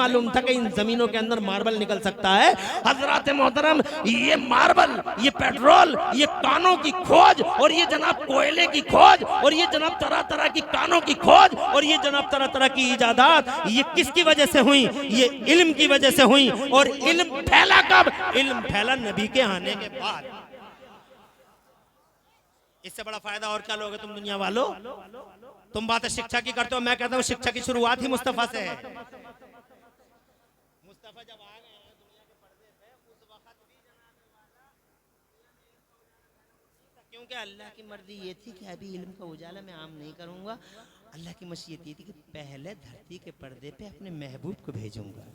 मालूम था कि इन जमीनों के अंदर मार्बल निकल सकता है। हजरत मोहतरम, ये मार्बल, ये पेट्रोल, ये कानों की खोज, और ये जनाब कोयले की खोज, और ये जनाब तरह तरह की कानों की खोज, और ये जनाब तरह तरह की इजादात, ये किसकी वजह से हुई? ये इल्म की वजह से हुई। और इल्म फैला कब? इल्म फैला नबी के आने के बाद। इससे बड़ा फायदा और क्या लोगे तुम दुनिया वालों? तुम बातें शिक्षा की करते हो, मैं कहता हूँ शिक्षा की शुरुआत ही मुस्तफा से है। मुस्तफा जब आ गए हैं दुनिया के पर्दे पे, उस वक्त भी क्योंकि अल्लाह की मर्जी ये थी कि अभी इल्म का उजाला मैं आम नहीं करूंगा। अल्लाह की मशीयत ये थी कि पहले धरती के पर्दे पे अपने महबूब को भेजूंगा।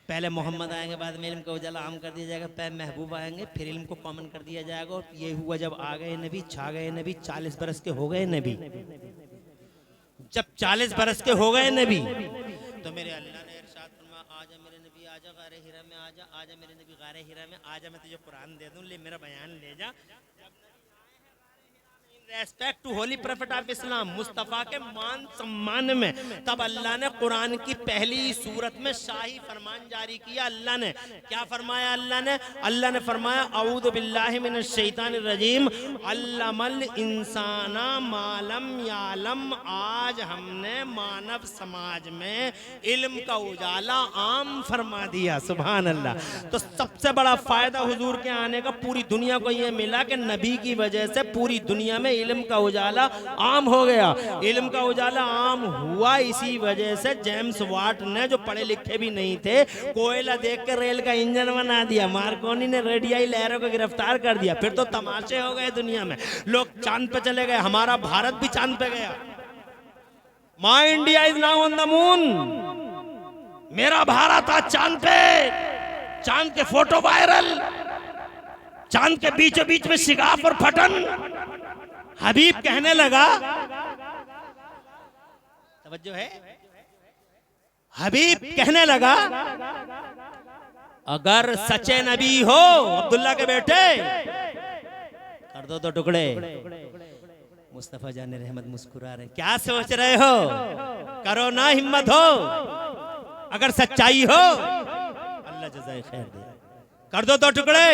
पहले मोहम्मद आएंगे, बाद में इल्म का उजाला आम कर दिया जाएगा, पहले महबूब आएंगे, फिर इल्म को कॉमन कर दिया जाएगा। और ये हुआ जब आ गए नबी, छा गए नबी, 40 बरस के हो गए नबी। जब 40 बरस के हो गए नबी, तो मेरे अल्लाह ने इरशाद फरमाया, आजा मेरे नबी, आजा गारे हिरा में, आजा आजा मेरे नबी गारे हिरा में, आजा मैं तुझे कुरान दे दूं, ले मेरा बयान ले जा। Respect to holy prophet of Islam, Mustafa के मान सम्मान में, तब अल्लाह ने कुरान की पहली सूरत में शाही फरमान जारी किया। अल्लाह ने क्या फरमाया? अल्लाह ने फरमाया, अऊज़ु बिल्लाहि मिनश शैतानिर रजीम, अल्लमल इंसाना मालम यालम। आज हमने मानव समाज में इल्म का उजाला आम फरमा दिया। सुभान अल्लाह। तो सबसे बड़ा फायदा हुजूर के आने का पूरी दुनिया को यह मिला कि नबी की वजह से पूरी दुनिया में इल्म का उजाला आम हो गया। इल्म का उजाला आम हुआ इसी वजह से जेम्स वाट ने, जो पढ़े लिखे भी नहीं थे, कोयला देख कर रेल का इंजन बना दिया। मार्कोनी ने रेडियाई लहरों को गिरफ्तार कर दिया। फिर तो तमाशे हो गए दुनिया में, लोग चांद पे चले गए। हमारा भारत भी चांद पे गया। My India is now on the moon. मेरा भारत आज चांद पे, चांद के फोटो वायरल, चांद के बीचों बीच में शिगाफ और फटन। हबीब कहने लगा, तवज्जो है, हबीब कहने लगा, अगर सच्चे नबी हो अब्दुल्ला के बेटे, कर दो तो टुकड़े। मुस्तफा जाने रहमत मुस्कुरा रहे, क्या सोच रहे हो? करो ना, हिम्मत हो, अगर सच्चाई हो अल्लाह जज़ाए खैर दे, कर दो तो टुकड़े।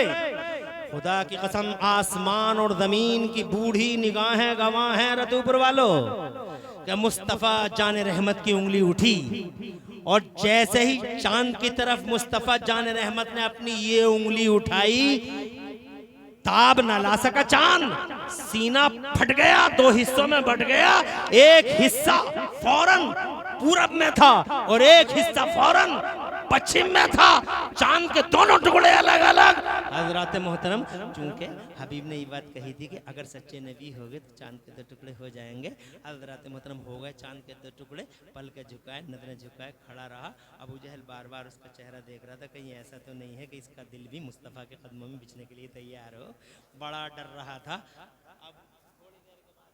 खुदा की कसम, आसमान और जमीन की बूढ़ी निगाहें गवाह हैं रतूपुर वालों, कि मुस्तफ़ा जान रहमत की उंगली उठी, और जैसे ही चांद की तरफ मुस्तफ़ा जान रहमत ने अपनी ये उंगली उठाई, ताब न ला सका चांद, सीना फट गया, दो हिस्सों में बट गया। एक हिस्सा फौरन पूरब में था और एक हिस्सा फौरन पश्चिम में था। चांद के दोनों टुकड़े अलग अलग। हजरत मोहतरम, चूंकि हबीब ने ये बात कही थी कि अगर सच्चे नबी हो गए तो चांद के दो टुकड़े हो जाएंगे। हजरत मोहतरम हो गए चांद के दो टुकड़े। पल के झुकाए, नजरें झुकाए, खड़ा रहा। अबू जहल बार बार उसका चेहरा देख रहा था, कहीं ऐसा तो नहीं है कि इसका दिल भी मुस्तफ़ा के कदमों में बिछने के लिए तैयार हो। बड़ा डर रहा था। अब थोड़ी देर के बाद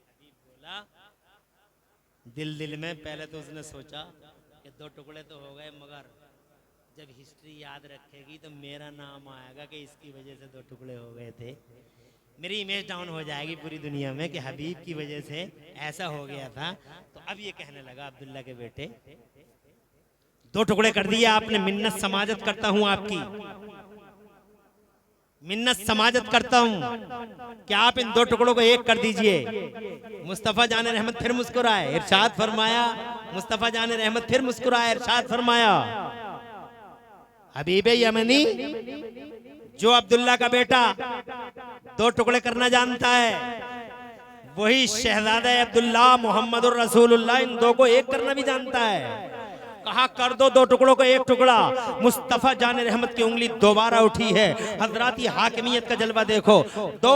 हबीब बोला, दिल में पहले तो उसने सोचा कि दो टुकड़े तो हो गए, मगर जब हिस्ट्री याद रखेगी तो मेरा नाम आएगा कि इसकी वजह से दो टुकड़े हो गए थे। मेरी इमेज डाउन हो जाएगी पूरी दुनिया में कि हबीब की वजह से ऐसा हो गया था। तो अब ये कहने लगा, अब्दुल्ला के बेटे, दो टुकड़े कर दिए आपने, मिन्नत समाजत करता हूं आपकी, मिन्नत समाजत करता हूं कि आप इन दो टुकड़ों को एक कर दीजिए। मुस्तफ़ा जाने रहमत फिर मुस्कुराए, इरशाद फरमाया, मुस्तफ़ा जाने रहमत फिर मुस्कुराए, इरशाद फरमाया, हबीबे यमनी, जो अब्दुल्ला का बेटा दो टुकड़े करना जानता है, वही शहजादा अब्दुल्ला मोहम्मदुर रसूलुल्लाह इन दो को एक करना भी जानता है। कहा, कर दो दो टुकड़ों को एक टुकड़ा। मुस्तफ़ा जाने रहमत की उंगली दोबारा उठी है। हजराती हाकिमियत का जलवा देखो, दो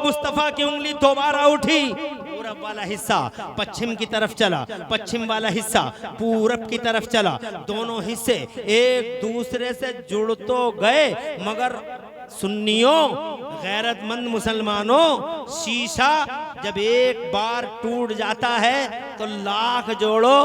मुस्तफ़ा की उंगली दोबारा उठी। पूरब वाला हिस्सा पश्चिम की तरफ चला, पश्चिम वाला हिस्सा पूरब की तरफ चला। दोनों हिस्से एक दूसरे से जुड़ तो गए, मगर सुन्नियों, गैरतमंद मुसलमानों, शीशा जब एक बार टूट जाता है तो लाख जोड़ो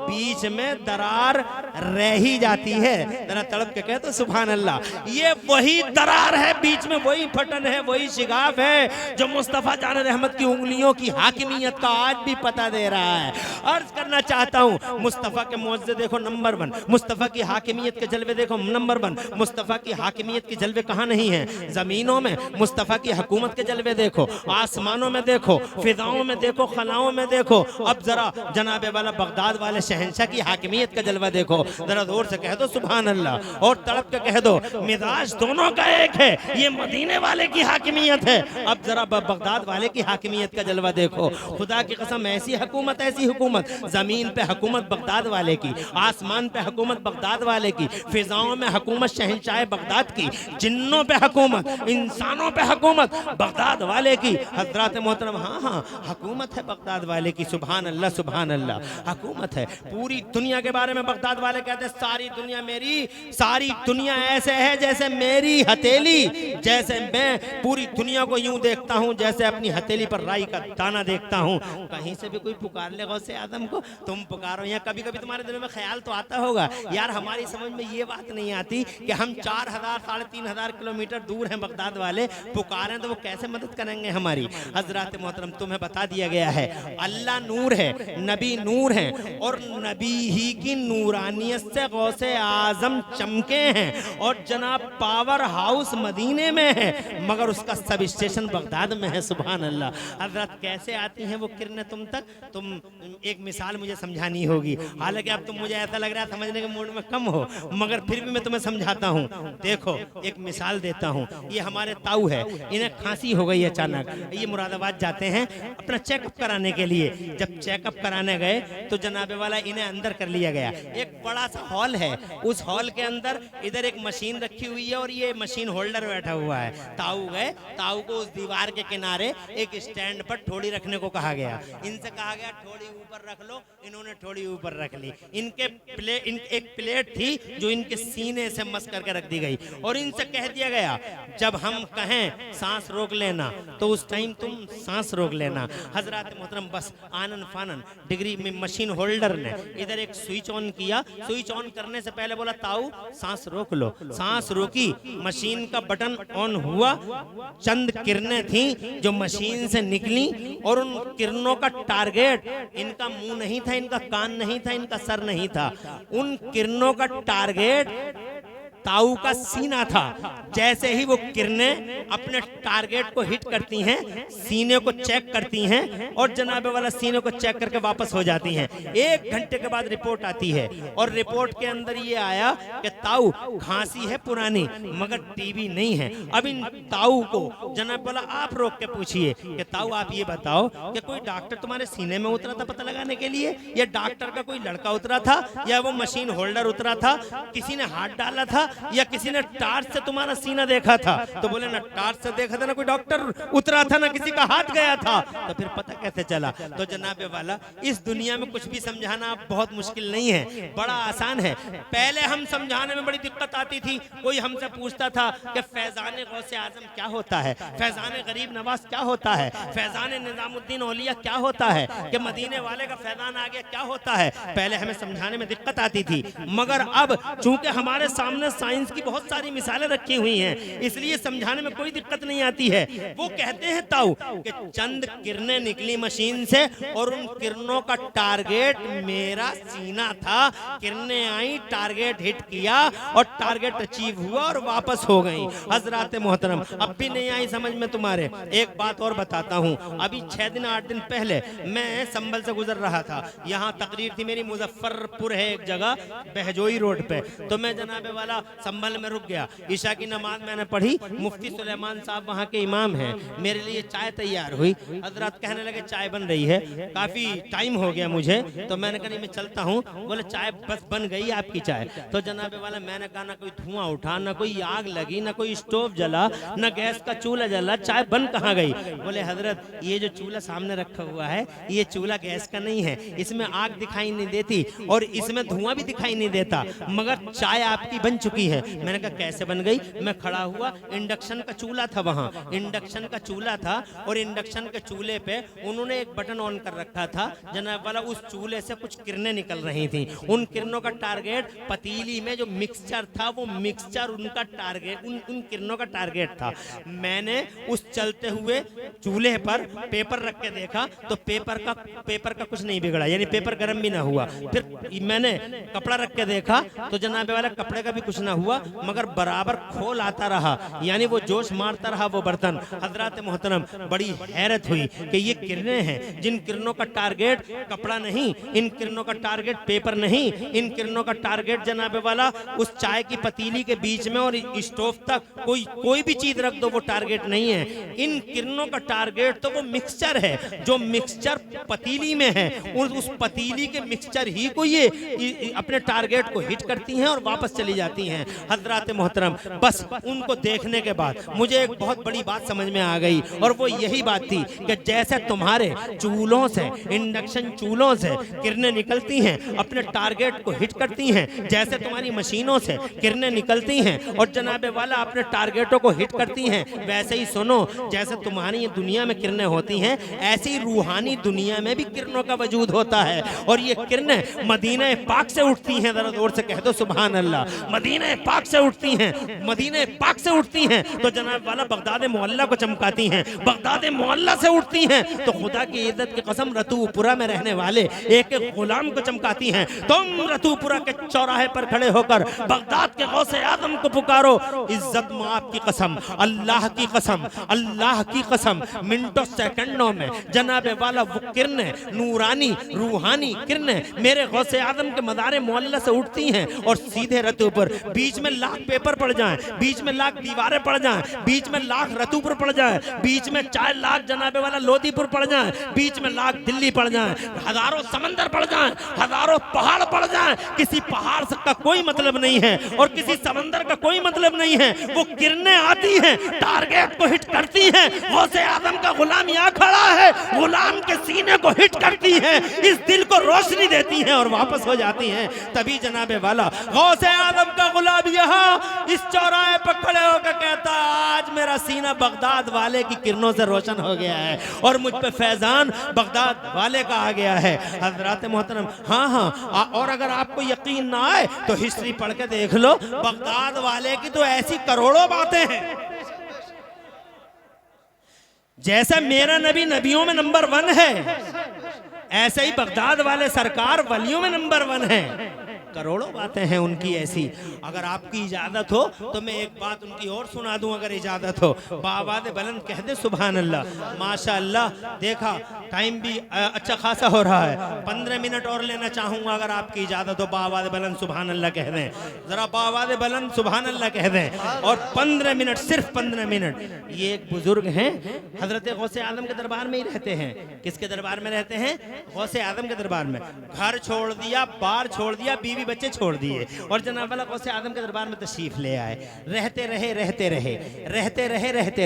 बीच में दरार रह ही जाती है। जरा तड़प के कहे तो सुभान अल्लाह। ये वही दरार है, बीच में वही फटन है, वही शिगाफ है जो मुस्तफ़ा जान रहमत की उंगलियों की हाकिमियत का आज भी पता दे रहा है। अर्ज करना चाहता हूँ, मुस्तफ़ा के मुअज्जे देखो नंबर 1, मुस्तफ़ा की हाकिमियत के जलवे देखो नंबर 1। मुस्तफ़ा की हाकिमियत के जलवे कहाँ नहीं है? जमीनों में। मुस्तफ़ा की हुकूमत के जलवे देखो, आसमानों में देखो, फिजाओं में देखो, खलाओं में देखो। अब जरा जनाबे वाला बगदाद वाले शहंशाह की हाकिमियत का जलवा देखो, जरा जोर से कह दो सुभान अल्लाह, और तड़प के कह दो मिजाज दोनों का एक है, ये मदीने वाले की हाकिमियत है। अब जरा बगदाद वाले की हाकिमियत का जलवा देखो। खुदा की कसम, ऐसी हुकूमत, ऐसी हुकूमत, जमीन पे हुकूमत बगदाद वाले की, आसमान पे हुकूमत बगदाद वाले की, फिजाओं में हुकूमत शहंशाह बगदाद की, जिन्नों पे हुकूमत, इंसानों पे हुकूमत बगदाद वाले की। हजरत मोहतरम, हाँ हाँ हुकूमत है बगदाद वाले की। सुभान अल्लाह, सुभान अल्लाह, हुकूमत है। पूरी दुनिया के बारे में बगदाद वाले कहते हैं सारी दुनिया मेरी, सारी दुनिया ऐसे है जैसे मेरी हथेली, जैसे मैं पूरी दुनिया को यूं देखता हूं जैसे अपनी हथेली पर राई का दाना देखता हूं। कहीं से भी कोई पुकार ले गौसे आदम को, तुम पुकारो। या कभी कभी तुम्हारे दिल में ख्याल तो आता होगा, यार हमारी समझ में ये बात नहीं आती कि हम 4000 3,500 किलोमीटर दूर हैं, बगदाद वाले पुकारें तो वो कैसे मदद करेंगे हमारी। हजरत मोहतरम, तुम्हें बता दिया गया है अल्लाह नूर है, नबी नूर है, और नबी ही की नूरानियत से गौसे आजम चमके हैं, और जनाब पावर हाउस मदीने में है, मगर उसका सब स्टेशन बगदाद में है। सुभान अल्लाह। हजरत कैसे आती हैं वो किरणें तुम तक? तुम एक मिसाल मुझे समझानी होगी, हालांकि अब तुम मुझे ऐसा लग रहा है समझने के मूड में कम हो, मगर फिर भी मैं तुम्हें समझाता हूँ। देखो एक मिसाल देता हूँ, ये हमारे ताऊ है, इन्हें खांसी हो गई अचानक, ये मुरादाबाद जाते हैं अपना चेकअप कराने के लिए। जब चेकअप कराने गए तो जनाबे वाला इन्हें अंदर कर लिया गया। एक बड़ा सा हॉल है, उस हॉल के अंदर इधर एक मशीन रखी हुई है और ये मशीन होल्डर बैठा हुआ है। ताऊ गए, ताऊ को उस दीवार के किनारे एक स्टैंड पर ठोड़ी रखने को कहा गया। इनसे कहा गया ठोड़ी ऊपर रख लो, इन्होंने ठोड़ी ऊपर रख ली। इनके एक प्लेट थी जो इनके सीने से मस करके रख दी गई, और इनसे कह दिया गया जब हम कहें सांस रोक लेना तो उस टाइम तुम सांस रोक लेना। हजरत मोहतरम बस आनन फानन डिग्री में मशीन होल्डर ने इधर एक स्विच ऑन किया, स्विच ऑन करने से पहले बोला ताऊ सांस रोक लो। सांस रोकी, मशीन का बटन ऑन हुआ, चंद किरणें थी जो मशीन से निकली, और उन किरणों का टारगेट इनका मुंह नहीं था, इनका कान नहीं था, इनका सर नहीं था, उन किरणों का टारगेट ताऊ का सीना था। जैसे ही वो किरणें अपने टारगेट को हिट करती हैं, सीने को चेक करती हैं, और जनाबे वाला सीने को चेक करके वापस हो जाती हैं। 1 घंटे के बाद रिपोर्ट आती है, और रिपोर्ट के अंदर ये आया कि ताऊ खांसी है पुरानी, मगर टीबी नहीं है। अब इन ताऊ को जनाब वाला आप रोक के पूछिए कि ताऊ आप ये बताओ कि कोई डॉक्टर तुम्हारे सीने में उतरा था पता लगाने के लिए, या डॉक्टर का कोई लड़का उतरा था, या वो मशीन होल्डर उतरा था, किसी ने हाथ डाला था, या किसी ने टार्च से तुम्हारा सीना देखा था? तो बोले ना टार्च से देखा था, ना कोई डॉक्टर उतरा था, ना किसी का हाथ गया था, तो फिर पता कैसे चला? तो जनाबे वाला इस दुनिया में कुछ भी समझाना बहुत मुश्किल नहीं है, बड़ा आसान है। पहले हम समझाने में बड़ी दिक्कत आती थी। कोई हमसे पूछता था कि फैजान गौसे आजम क्या होता है, फैजान गरीब नवाज क्या होता है, फैजान निजामुद्दीन औलिया क्या होता है, कि मदीने वाले का फैजान आ गया क्या होता है? पहले हमें समझाने में दिक्कत आती थी, मगर अब चूंकि हमारे सामने साइंस की बहुत सारी मिसालें रखी हुई हैं, इसलिए समझाने में कोई दिक्कत नहीं आती है। वो कहते हैं ताऊ कि चंद किरणें निकली मशीन से, और उन किरणों का टारगेट मेरा सीना था। किरणें आई, टारगेट हिट किया, और टारगेट अचीव हुआ, और वापस हो गई। हजरत मोहतरम, अब भी नहीं आई समझ में तुम्हारे? एक बात और बताता हूँ। अभी 6 दिन 8 दिन पहले मैं संभल से गुजर रहा था, यहाँ तकरीर थी मेरी, मुजफ्फरपुर है एक जगह बहजोई रोड पे, तो मैं जनाबे वाला संभल में रुक गया। ईशा की नमाज मैंने पढ़ी, मुफ्ती सुलेमान साहब वहाँ के इमाम हैं, मेरे लिए चाय तैयार हुई। हजरत कहने लगे चाय बन रही है, काफी टाइम हो गया मुझे, तो मैंने कहा नहीं मैं चलता हूँ। बोले चाय बस बन गई आपकी चाय। तो जनाबे वाला मैंने कहा ना कोई धुआं उठा, ना कोई आग लगी, ना कोई स्टोव जला, ना गैस का चूल्हा जला, चाय बन कहाँ गई? बोले हजरत ये जो चूल्हा सामने रखा हुआ है, ये चूल्हा गैस का नहीं है, इसमें आग दिखाई नहीं देती और इसमें धुआं भी दिखाई नहीं देता, मगर चाय आपकी बन चुकी हुई है। मैंने कहा कैसे बन गई? मैं खड़ा हुआ, इंडक्शन का चूल्हा था वहाँ, इंडक्शन का चूल्हा था और इंडक्शन के चूल्हे पे उन्होंने एक बटन ऑन कर रखा था जनाब वाला, उस चूल्हे से कुछ किरणें निकल रही थी। उन किरणों का टारगेट पतीली में जो मिक्सचर था, वो मिक्सचर उनका टारगेट, उन किरणों का टारगेट था। मैंने उस चलते हुए चूल्हे पर पेपर रख के देखा तो पेपर का कुछ नहीं बिगड़ा, यानी पेपर गर्म भी ना हुआ। फिर मैंने कपड़ा रख के देखा तो जनाब वाला कपड़े का भी कुछ ना हुआ, मगर बराबर खोल आता रहा, यानी वो जोश मारता रहा वो बर्तन। हजरात मोहतरम, बड़ी हैरत हुई कि ये किरणें हैं जिन किरणों का टारगेट कपड़ा नहीं, इन किरणों का टारगेट पेपर नहीं, इन किरणों का टारगेट जनाब वाला उस चाय की पतीली के बीच में और स्टोव तक कोई भी चीज रख दो वो टारगेट नहीं है। इन किरणों का टारगेट तो वो मिक्सचर है, जो मिक्सचर पतीली में है, उस पतीली के मिक्सचर ही को ये अपने टारगेट को हिट करती हैं और वापस चली जाती हैं। हजरात मोहतरम, बस उनको देखने के बाद मुझे एक बहुत बड़ी बात समझ में आ गई और वो यही बात थी कि जैसे तुम्हारे चूल्हों से, इंडक्शन चूल्हों से किरणें निकलती हैं, अपने टारगेट को हिट करती हैं, जैसे तुम्हारी मशीनों से किरणें निकलती हैं और जनाबे वाला अपने टारगेटों को हिट करती हैं, वैसे ही सुनो, जैसे तुम्हारी दुनिया में किरणें होती हैं, ऐसी रूहानी दुनिया में भी किरणों का वजूद होता है। और ये किरणें मदीना पाक से उठती हैं, जरा जोर से कह दो सुभान अल्लाह। मदीना पाक से उठती हैं, मदीना पाक से उठती हैं तो जनाब वाला बगदाद मोहल्ला को चमकाती हैं, बगदाद मोहल्ला से उठती हैं तो खुदा की इज्जत की कसम रतूपुरा में रहने वाले एक एक गुलाम को चमकाती हैं। तुम रतूपुरा के चौराहे पर खड़े होकर बगदाद के गौसे आजम को पुकारो, इज्जत माप की कसम, अल्लाह की कसम, अल्लाह की कसम, मिनटों सेकंडों में जनाबे वाला वो किरणें, नूरानी रूहानी किरणें मेरे गौसे आजम के मदारे मोहल्ला से उठती हैं और सीधे रतूपुर, बीच में लाख पेपर पड़ जाएं, बीच में लाख दीवारें पड़ जाएं, बीच में लाख रतूपुर पड़ जाएं, बीच में 4 लाख जनाबे वाला लोधीपुर पड़ जाएं, बीच में लाख दिल्ली पड़ जाएं, हजारों समंदर पड़ जाएं, हजारों पहाड़ पड़ जाएं, किसी पहाड़ का कोई मतलब नहीं है और किसी समंदर का कोई मतलब नहीं है। वो किरणें आती हैं, टारगेट को हिट करती हैं, गौसे आजम का गुलाम यहाँ खड़ा है, गुलाम के सीने को हिट करती हैं, इस दिल को रोशनी देती हैं और वापस हो जाती हैं। तभी जनाबे वाला गौसे आजम का गुलाम यहाँ इस चौराहे पर खड़े होकर कहता, आज मेरा सीना बगदाद वाले की किरणों से रोशन हो गया है और मुझ पे फैजान बगदाद वाले का आ गया है। हजरात मोहतरम, हाँ, और अगर आपको यकीन ना आए तो हिस्ट्री पढ़ के देख लो, बगदाद वाले की तो ऐसी करोड़ों बातें हैं। जैसा मेरा नबी नबियों में नंबर 1 है, ऐसे ही बगदाद वाले सरकार वलियों में नंबर 1 है। करोड़ों बातें हैं उनकी ऐसी। अगर आपकी इजाजत हो तो मैं एक बात उनकी और सुना दूं, अगर इजाजत हो। बावाद बुलंद कह दे सुभान अल्लाह, माशाअल्लाह। देखा टाइम भी अच्छा खासा हो रहा है, 15 मिनट और लेना चाहूंगा अगर आपकी इजाजत हो। बावाद बुलंद सुभान अल्लाह कह दें, जरा बावाद बुलंद सुभान अल्लाह कह दें। और 15 मिनट, सिर्फ 15 मिनट। ये एक बुजुर्ग हैं, हजरत गौसे आजम के दरबार में ही रहते हैं। किसके दरबार में रहते हैं? गौसे आजम के दरबार में। घर छोड़ दिया, बार छोड़ दिया, बीवी बच्चे छोड़ दिए और जनाब वाला गौसे आजम के दरबार में तशरीफ ले आए। रहते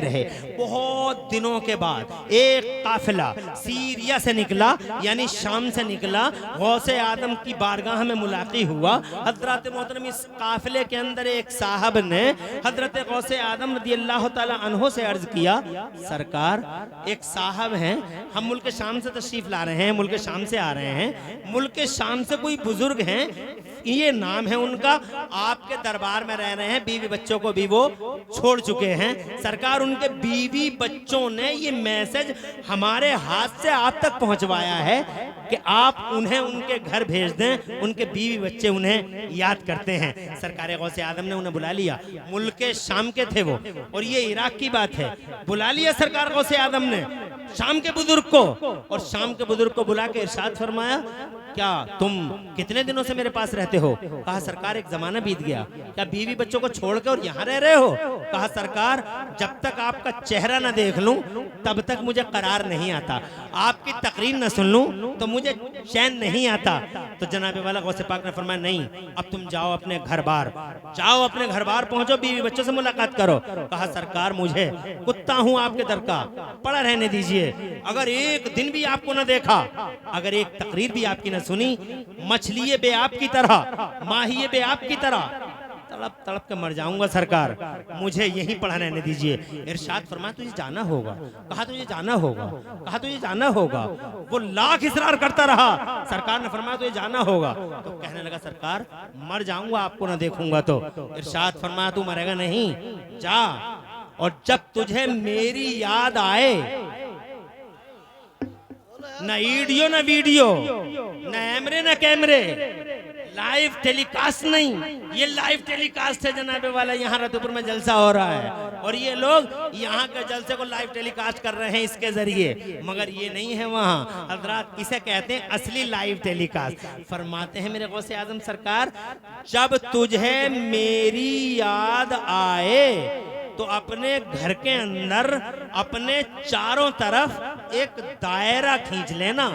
रहे। बहुत दिनों के बाद एक काफिला सीरिया से निकला, यानी शाम से निकला, गौसे आजम की बारगाह में मुलाकात हुआ। हजरत मोहतरम, इस काफिले के अंदर एक साहब ने हजरत गौसे आजम रदियल्लाहु ताला अन्हो से अर्ज किया, सरकार एक साहब हैं, हम मुल्क शाम से तशरीफ ला रहे हैं, मुल्क शाम से आ रहे हैं, मुल्क शाम से कोई बुजुर्ग हैं, ये नाम है उनका, आपके दरबार में रह रहे हैं, बीवी बच्चों को भी वो छोड़ चुके हैं। सरकार उनके बीवी बच्चों ने ये मैसेज हमारे हाथ से आप तक पहुंचवाया है कि आप उन्हें उनके घर भेज दें, उनके बीवी बच्चे उन्हें याद करते हैं। सरकार गौसे आदम ने उन्हें बुला लिया, मुल्क शाम के थे वो, और ये इराक की बात है। बुला लिया सरकार गौसे आदम ने शाम के बुजुर्ग को, और शाम के बुजुर्ग को बुला के इरशाद फरमाया, क्या तुम कितने दिनों से मेरे पास रहते हो? कहा सरकार एक जमाना बीत गया। क्या बीवी बच्चों को छोड़ के और यहाँ रह रहे हो? कहा सरकार जब तक आपका चेहरा न देख लूं तब तक मुझे करार नहीं आता, आपकी तकरीर न सुन लूं तो मुझे चैन नहीं आता। तो जनाबे वाला गौसे पाक ने फरमाया, नहीं, अब तुम जाओ अपने घर बार, जाओ अपने घर बार पहुंचो, बीवी बच्चों से मुलाकात करो। कहा सरकार मुझे कुत्ता हूं आपके दर का, पड़ा रहने दीजिए। अगर एक दिन भी आपको न देखा, अगर एक तकरीर भी आपकी न सुनी, मछली बे आपकी तरह, माही बे आपकी तरह, तड़प तड़प के मर जाऊंगा सरकार, मुझे यहीं पड़ा रहने दीजिए। इरशाद फरमाया तुझे जाना होगा। कहा तुझे जाना होगा, कहा तुझे जाना होगा। वो लाख इसरार करता रहा, सरकार ने फरमाया तुझे जाना होगा। तो कहने लगा सरकार मर जाऊंगा आपको ना देखूंगा तो। इरशाद फरमाया तू मरेगा नहीं, जा, और जब तुझे मेरी याद आए, न ईडियो न वीडियो, न एमरे न कैमरे, लाइव टेलीकास्ट नहीं, ये लाइव टेलीकास्ट है जनाबे वाला। यहाँ रतुपुर में जलसा हो रहा है और ये लोग यहाँ के जलसे को लाइव टेलीकास्ट कर रहे हैं इसके जरिए, मगर ये नहीं है वहाँ हजरात, इसे कहते हैं असली लाइव टेलीकास्ट। फरमाते हैं मेरे गौसे आजम सरकार, जब तुझे मेरी याद आए तो अपने घर के अंदर अपने चारों तरफ एक दायरा खींच लेना।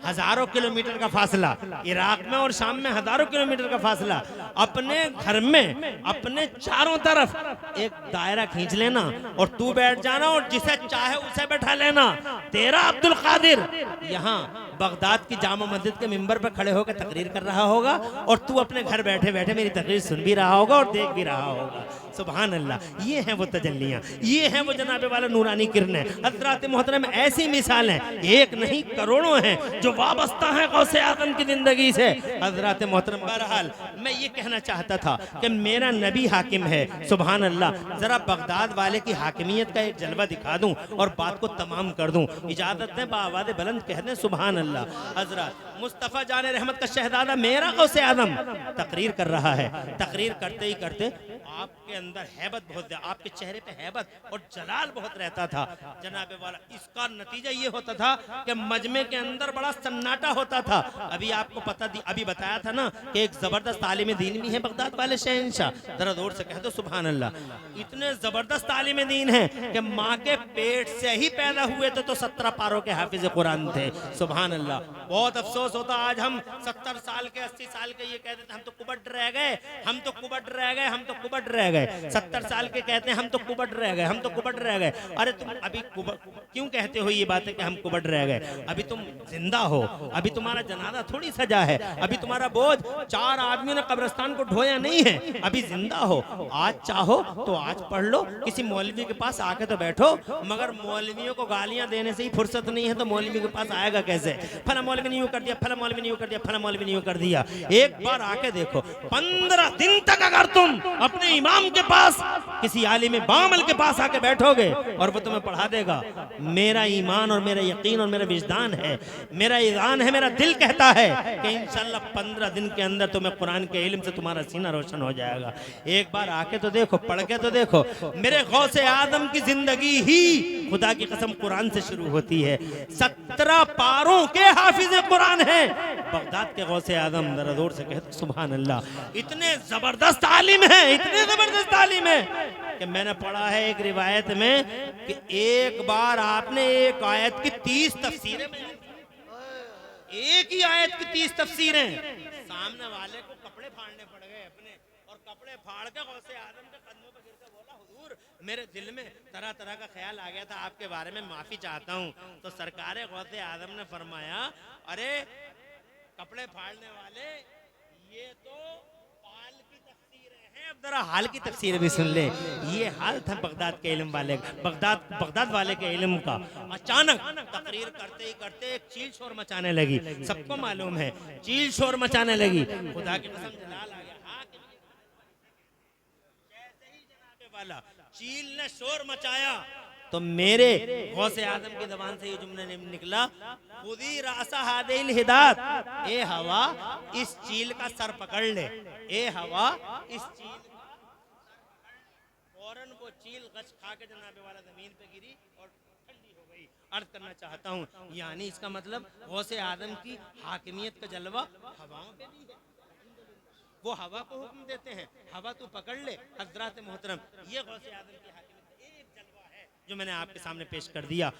हजारों किलोमीटर का फासला, इराक में और शाम में हजारों किलोमीटर का फासला, अपने घर में अपने चारों तरफ एक दायरा खींच लेना और तू बैठ जाना और जिसे चाहे उसे बैठा लेना। तेरा अब्दुल कादिर यहाँ बगदाद की जामा मस्जिद के मिंबर पर खड़े होकर तकरीर कर रहा होगा और तू अपने घर बैठे बैठे मेरी तकरीर सुन भी रहा होगा और देख भी रहा होगा। सुभान अल्लाह, ये है वो तजल्लियां, ये है वो जनाबे वाला नूरानी किरणें। हज़रात मोहतरम ऐसी मिसाल हैं, एक नहीं करोड़ों हैं जो वाबस्ता हैं गौसे आज़म की जिंदगी से। हज़रात मोहतरम बहरहाल मैं ये कहना चाहता था कि मेरा नबी हाकिम है। सुभान अल्लाह, जरा बगदाद वाले की हाकिमियत का एक जलवा दिखा दूं और बात को तमाम कर दूं। इजाजत दें बावाज़ बुलंद कह दें सुभान अल्लाह। हज़रत मुस्तफ़ा जान रहमत का शहजादा मेरा गौसे आज़म तकरीर कर रहा है। तकरीर करते ही करते आपके अंदर हैबत बहुत, आपके चेहरे पे हैबत और जलाल बहुत रहता था जनाबे वाला। इसका नतीजा ये होता था कि मजमे के अंदर बड़ा सन्नाटा होता था। अभी आपको पता अभी बताया था ना कि एक जबरदस्त तालीम दीन भी है बगदाद वाले शहंशाह, जरा जोर से कह दो सुभान अल्लाह। इतने जबरदस्त तालीम दीन है कि माँ के पेट से ही पैदा हुए थे तो 17 पारों के हाफिज कुरान थे। सुभान अल्लाह, बहुत अफसोस होता आज हम 70 साल के 80 साल के ये कहते थे हम तो कुबट रह गए, हम तो कुबट रह गए, हम तो कुबट रह गए। 70 साल के कहते हैं हम तो कुबट रह गए, हम तो कुबट रह गए। अरे तुम अभी क्यों कहते हो ये बात है कि हम कुबट रह गए? अभी तुम जिंदा हो, अभी तुम्हारा जनाजा थोड़ी सजा है, अभी तुम्हारा बोझ 4 आदमियों ने कब्रिस्तान को ढोया नहीं है, अभी जिंदा हो। आज चाहो तो आज पढ़ लो, किसी मौलवी के पास आके तो बैठो, मगर मौलवियों को गालियां देने से ही फुर्सत नहीं है तो मौलवी के पास आएगा कैसे? फला मौलवी ने यूं कर दिया, फला मौलवी ने यूं कर दिया, फला मौलवी ने यूं कर दिया। एक बार आके देखो, 15 दिन तक अगर तुम अपने इमाम के पास किसी आलिम बामल के पास आके बैठोगे और वो तुम्हें पढ़ा देगा, मेरा ईमान और मेरा यकीन और मेरा विजदान है, मेरा ईमान है, मेरा दिल कहता है कि इंशाल्लाह 15 दिन के अंदर तुम्हें कुरान के इल्म से तुम्हारा सीना रोशन हो जाएगा। एक बार आके तो देखो, पढ़ के तो देखो। मेरे गौसे आदम की जिंदगी ही खुदा की कसम कुरान से शुरू होती है। 17 पारों के हाफिज कुरान है बगदाद के गौसे आदम। जरा जोर से कहते सुभान अल्लाह। इतने जबरदस्त आलिम है, इतने जबरदस्त आलिम है कि मैंने पढ़ा है एक रिवायत में कि एक बार आपने एक आयत की 30 तफसीरें, एक ही आयत की 30 तफसीरें, सामने वाले को कपड़े फाड़ने पड़ गए अपने, और कपड़े फाड़ के गौसे आदम के कदमों पर गिरकर बोला हुजूर मेरे दिल में तरह तरह का ख्याल आ गया था, आपके बारे में माफी चाहता हूँ। तो सरकार गौसे आदम ने फरमाया अरे कपड़े फाड़ने वाले, ये तो पाल की तफसीरें हैं, अब जरा हाल की तफसीर भी सुन ले। ये हाल था बगदाद के इल्म वाले, बगदाद वाले के इल्म का। अचानक तकरीर करते ही करते एक चील शोर मचाने लगी। सबको मालूम है चील शोर मचाने लगी। खुदा की कसम जलाल आ गया। हाँ, जैसे ही जनाबे वाला चील ने शोर मचाया तो मेरे गौसे आदम की जबान से ये जुमला निकला, खुदी रासा हादिल हिदायत, ए हवा इस चील का सर पकड़ ले, ए हवा इस चील का फौरन वो चील गश खा के जनाबे वाला जमीन पे गिरी और ठंडी हो गई। अर्ज करना चाहता हूँ यानी इसका मतलब गौसे आदम की हाकिमियत का जलवा हवाओं पे भी है। वो हवा को हुक्म देते हैं, हवा तू पकड़ ले। हजरात मोहतरम, ये गौसे आदम की हाकिमियत एक जलवा है जो मैंने आपके सामने पेश कर दिया।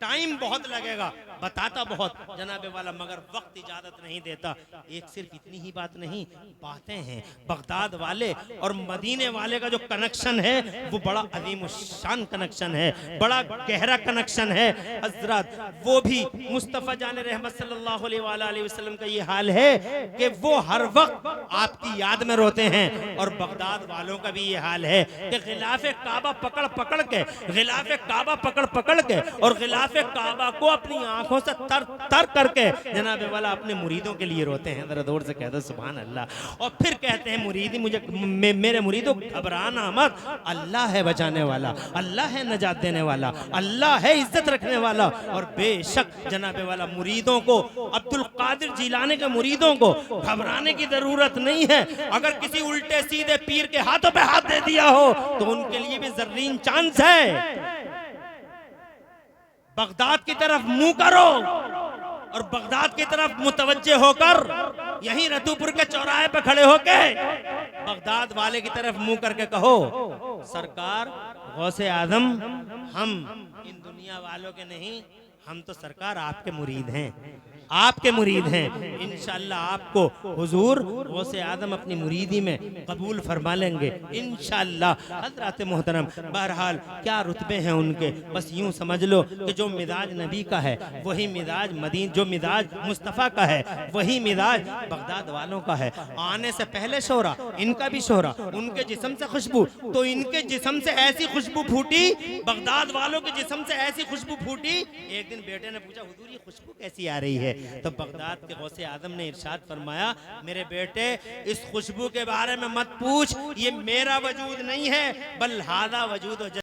टाइम बहुत लगेगा, बताता बहुत जनाबे वाला, मगर वक्त इजाजत नहीं देता। एक सिर्फ इतनी ही बात नहीं, बातें हैं। बगदाद वाले और मदीने वाले का जो कनेक्शन है वो बड़ा अजीम शान कनेक्शन है, बड़ा गहरा कनेक्शन है हजरत। वो भी मुस्तफ़ा जान रहमत सल्लल्लाहु अलैहि वसल्लम का ये हाल है कि वो हर वक्त आपकी याद में रोते हैं, और बगदाद वालों का भी ये हाल है कि गिलाफे काबा पकड़ पकड़ के, गिलाफे काबा पकड़ पकड़ के और गिलाफे काबा को अपनी आंखों से तर तर करके जनाबे वाला अपने मुरीदों के लिए रोते हैं। जरा जोर से कह दो सुभान अल्लाह। और फिर कहते हैं मुरीदी मुझे मेरे मुरीदों घबराना मत, अल्लाह है बचाने वाला, अल्लाह है नजात देने वाला, अल्लाह है इज्जत रखने वाला। और बेशक जनाबे वाला मुरीदों को, अब्दुल कादिर जिलानी के मुरीदों को घबराने की जरूरत नहीं है। अगर किसी उल्टे सीधे पीर के हाथों पे हाथ दे दिया हो तो उनके लिए भी जर्रीन चांस है। बगदाद की तरफ मुंह करो और बगदाद की तरफ मुतवज्जे होकर यहीं रतुपुर के चौराहे पे खड़े होके बगदाद वाले की तरफ मुंह करके कहो, सरकार गौसे आजम, हम इन दुनिया वालों के नहीं, हम तो सरकार आपके मुरीद हैं, आपके मुरीद हैं। इंशाअल्लाह आपको हुजूर गौसे आदम अपनी मुरीदी में कबूल फरमा लेंगे इंशाअल्लाह। हजरत मोहतरम, बहरहाल क्या रुतबे हैं उनके, बस यूं समझ लो कि जो मिजाज नबी का है वही मिजाज जो मिजाज मुस्तफ़ा का है वही मिजाज बगदाद वालों का है। आने से पहले शोरा, इनका भी शोरा, उनके जिस्म से खुशबू, तो इनके जिस्म से ऐसी खुशबू फूटी, बगदाद वालों के जिस्म से ऐसी खुशबू फूटी। एक दिन बेटे ने पूछा, हुजूर ये खुशबू कैसी आ रही है? तो बगदाद के गौसे आदम ने इरशाद फरमाया, मेरे बेटे इस खुशबू के बारे में मत पूछ, ये मेरा वजूद नहीं है, बल हादा वजूद